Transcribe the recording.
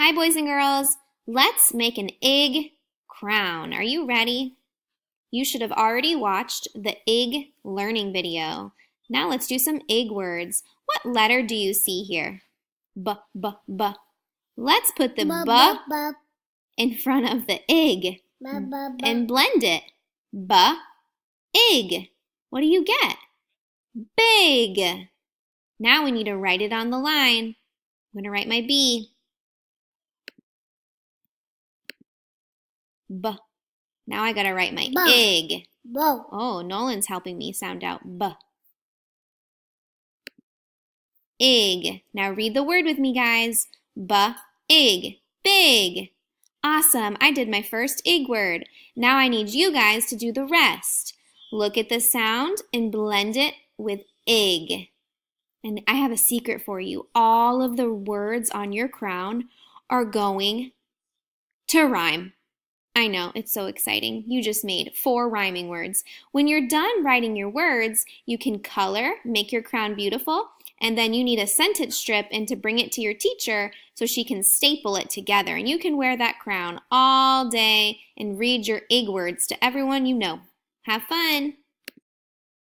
Hi, boys and girls. Let's make an egg crown. Are you ready? You should have already watched the egg learning video. Now let's do some egg words. What letter do you see here? B, b, b. Let's put the b in front of the egg and blend it. B, egg. What do you get? Big. Now we need to write it on the line. I'm going to write my B. B. Now I gotta write my egg. Oh, Nolan's helping me sound out B. Egg. Now read the word with me, guys. B, egg. Big. Awesome. I did my first egg word. Now I need you guys to do the rest. Look at the sound and blend it with egg. And I have a secret for you. All of the words on your crown are going to rhyme. I know, it's so exciting. You just made 4 rhyming words. When you're done writing your words, you can color, make your crown beautiful, and then you need a sentence strip and to bring it to your teacher so she can staple it together. And you can wear that crown all day and read your egg words to everyone you know. Have fun!